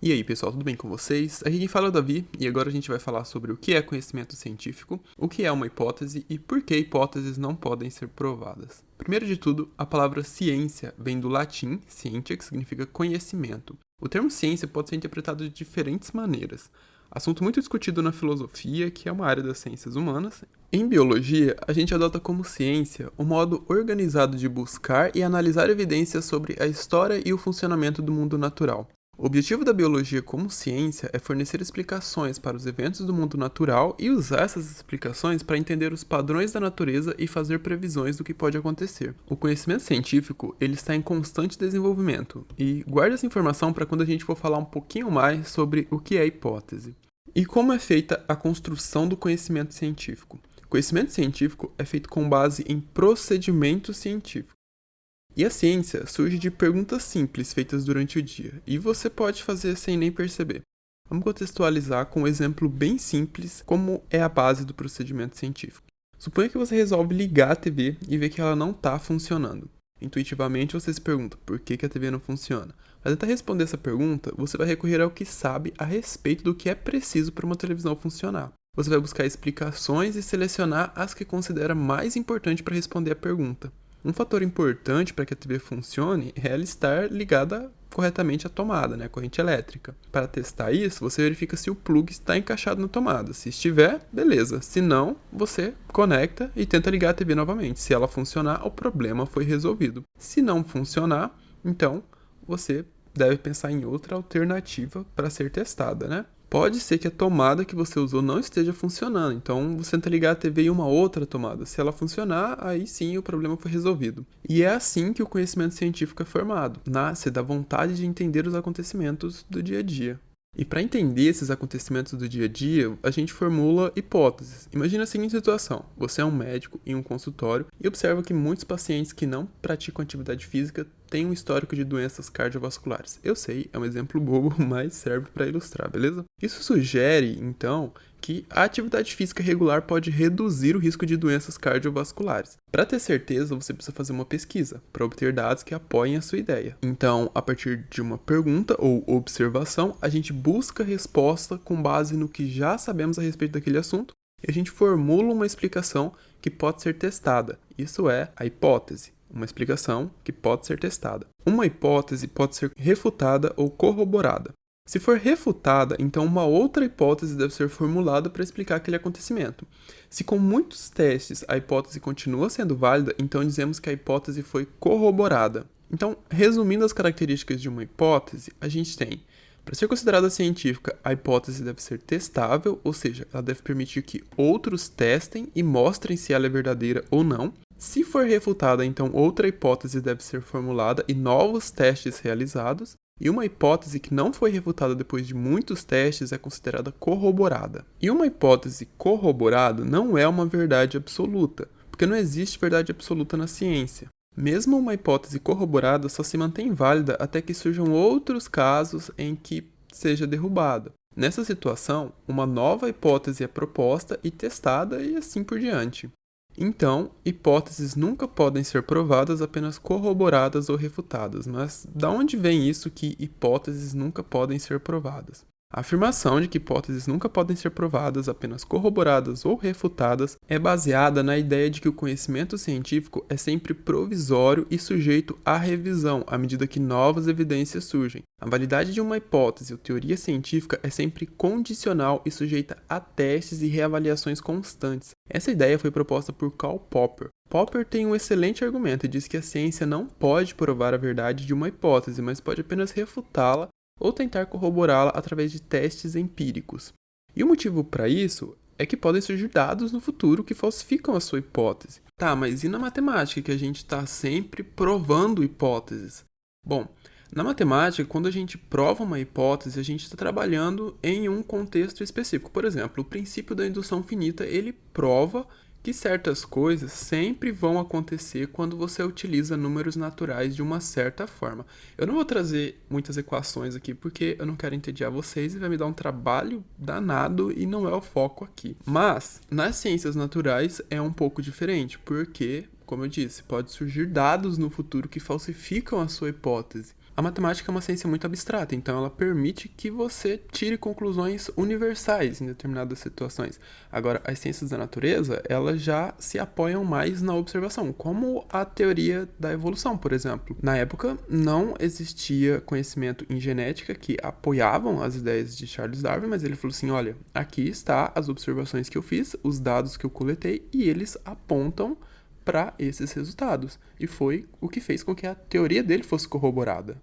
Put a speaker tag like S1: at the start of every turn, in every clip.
S1: E aí, pessoal, tudo bem com vocês? Aqui quem fala é o Davi, e agora a gente vai falar sobre o que é conhecimento científico, o que é uma hipótese e por que hipóteses não podem ser provadas. Primeiro de tudo, a palavra ciência vem do latim scientia, que significa conhecimento. O termo ciência pode ser interpretado de diferentes maneiras. Assunto muito discutido na filosofia, que é uma área das ciências humanas. Em biologia, a gente adota como ciência o modo organizado de buscar e analisar evidências sobre a história e o funcionamento do mundo natural. O objetivo da biologia como ciência é fornecer explicações para os eventos do mundo natural e usar essas explicações para entender os padrões da natureza e fazer previsões do que pode acontecer. O conhecimento científico ele está em constante desenvolvimento e guarde essa informação para quando a gente for falar um pouquinho mais sobre o que é hipótese. E como é feita a construção do conhecimento científico? O conhecimento científico é feito com base em procedimento científico. E a ciência surge de perguntas simples feitas durante o dia, e você pode fazer sem nem perceber. Vamos contextualizar com um exemplo bem simples, como é a base do procedimento científico. Suponha que você resolve ligar a TV e vê que ela não está funcionando. Intuitivamente você se pergunta por que a TV não funciona. Para tentar responder essa pergunta, você vai recorrer ao que sabe a respeito do que é preciso para uma televisão funcionar. Você vai buscar explicações e selecionar as que considera mais importante para responder a pergunta. Um fator importante para que a TV funcione é ela estar ligada corretamente à tomada, a corrente elétrica. Para testar isso, você verifica se o plug está encaixado na tomada. Se estiver, beleza. Se não, você conecta e tenta ligar a TV novamente. Se ela funcionar, o problema foi resolvido. Se não funcionar, então você deve pensar em outra alternativa para ser testada, Pode ser que a tomada que você usou não esteja funcionando, então você tenta ligar a TV em uma outra tomada. Se ela funcionar, aí sim o problema foi resolvido. E é assim que o conhecimento científico é formado. Nasce da vontade de entender os acontecimentos do dia a dia. E para entender esses acontecimentos do dia a dia, a gente formula hipóteses. Imagina a seguinte situação: você é um médico em um consultório e observa que muitos pacientes que não praticam atividade física têm um histórico de doenças cardiovasculares. Eu sei, é um exemplo bobo, mas serve para ilustrar, beleza? Isso sugere, então, que a atividade física regular pode reduzir o risco de doenças cardiovasculares. Para ter certeza, você precisa fazer uma pesquisa para obter dados que apoiem a sua ideia. Então, a partir de uma pergunta ou observação, a gente busca resposta com base no que já sabemos a respeito daquele assunto e a gente formula uma explicação que pode ser testada. Isso é a hipótese. Uma explicação que pode ser testada. Uma hipótese pode ser refutada ou corroborada. Se for refutada, então uma outra hipótese deve ser formulada para explicar aquele acontecimento. Se com muitos testes a hipótese continua sendo válida, então dizemos que a hipótese foi corroborada. Então, resumindo as características de uma hipótese, a gente tem: para ser considerada científica, a hipótese deve ser testável, ou seja, ela deve permitir que outros testem e mostrem se ela é verdadeira ou não. Se for refutada, então outra hipótese deve ser formulada e novos testes realizados. E uma hipótese que não foi refutada depois de muitos testes é considerada corroborada. E uma hipótese corroborada não é uma verdade absoluta, porque não existe verdade absoluta na ciência. Mesmo uma hipótese corroborada só se mantém válida até que surjam outros casos em que seja derrubada. Nessa situação, uma nova hipótese é proposta e testada e assim por diante. Então, hipóteses nunca podem ser provadas, apenas corroboradas ou refutadas. Mas da onde vem isso que hipóteses nunca podem ser provadas? A afirmação de que hipóteses nunca podem ser provadas, apenas corroboradas ou refutadas, é baseada na ideia de que o conhecimento científico é sempre provisório e sujeito à revisão à medida que novas evidências surgem. A validade de uma hipótese ou teoria científica é sempre condicional e sujeita a testes e reavaliações constantes. Essa ideia foi proposta por Karl Popper. Popper tem um excelente argumento e diz que a ciência não pode provar a verdade de uma hipótese, mas pode apenas refutá-la ou tentar corroborá-la através de testes empíricos. E o motivo para isso é que podem surgir dados no futuro que falsificam a sua hipótese. Tá, mas e na matemática, que a gente está sempre provando hipóteses? Bom, na matemática, quando a gente prova uma hipótese, a gente está trabalhando em um contexto específico. Por exemplo, o princípio da indução finita, ele prova que certas coisas sempre vão acontecer quando você utiliza números naturais de uma certa forma. Eu não vou trazer muitas equações aqui porque eu não quero entediar vocês e vai me dar um trabalho danado e não é o foco aqui. Mas, nas ciências naturais é um pouco diferente, porque, como eu disse, pode surgir dados no futuro que falsificam a sua hipótese. A matemática é uma ciência muito abstrata, então ela permite que você tire conclusões universais em determinadas situações. Agora, as ciências da natureza, elas já se apoiam mais na observação, como a teoria da evolução, por exemplo. Na época, não existia conhecimento em genética que apoiavam as ideias de Charles Darwin, mas ele falou assim, olha, aqui está as observações que eu fiz, os dados que eu coletei, e eles apontam para esses resultados. E foi o que fez com que a teoria dele fosse corroborada.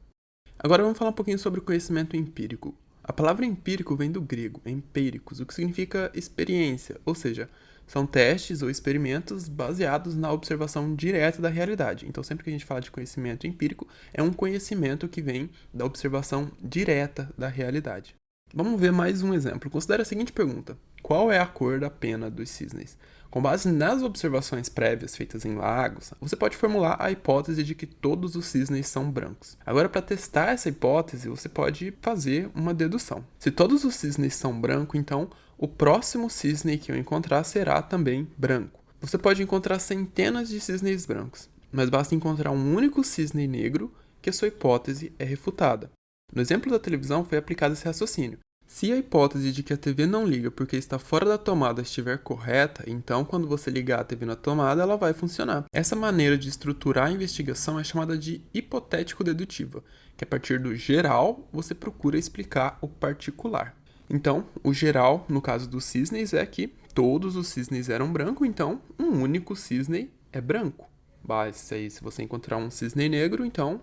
S1: Agora vamos falar um pouquinho sobre o conhecimento empírico. A palavra empírico vem do grego, empíricos, o que significa experiência, ou seja, são testes ou experimentos baseados na observação direta da realidade. Então, sempre que a gente fala de conhecimento empírico, é um conhecimento que vem da observação direta da realidade. Vamos ver mais um exemplo. Considere a seguinte pergunta: qual é a cor da pena dos cisnes? Com base nas observações prévias feitas em lagos, você pode formular a hipótese de que todos os cisnes são brancos. Agora, para testar essa hipótese, você pode fazer uma dedução. Se todos os cisnes são brancos, então o próximo cisne que eu encontrar será também branco. Você pode encontrar centenas de cisnes brancos, mas basta encontrar um único cisne negro que a sua hipótese é refutada. No exemplo da televisão foi aplicado esse raciocínio. Se a hipótese de que a TV não liga porque está fora da tomada estiver correta, então quando você ligar a TV na tomada, ela vai funcionar. Essa maneira de estruturar a investigação é chamada de hipotético-dedutiva, que a partir do geral você procura explicar o particular. Então, o geral, no caso dos cisnes, é que todos os cisnes eram brancos, então um único cisne é branco. Mas aí, se você encontrar um cisne negro, então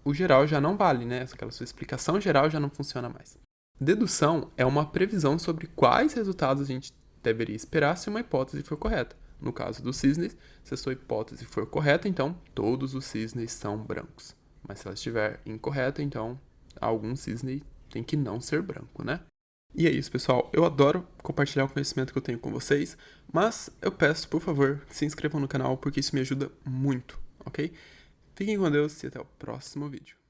S1: o geral já não vale, né? Aquela sua explicação geral já não funciona mais. Dedução é uma previsão sobre quais resultados a gente deveria esperar se uma hipótese for correta. No caso dos cisnes, se a sua hipótese for correta, então todos os cisnes são brancos. Mas se ela estiver incorreta, então algum cisne tem que não ser branco, né? E é isso, pessoal. Eu adoro compartilhar o conhecimento que eu tenho com vocês, mas eu peço, por favor, se inscrevam no canal porque isso me ajuda muito, ok? Fiquem com Deus e até o próximo vídeo.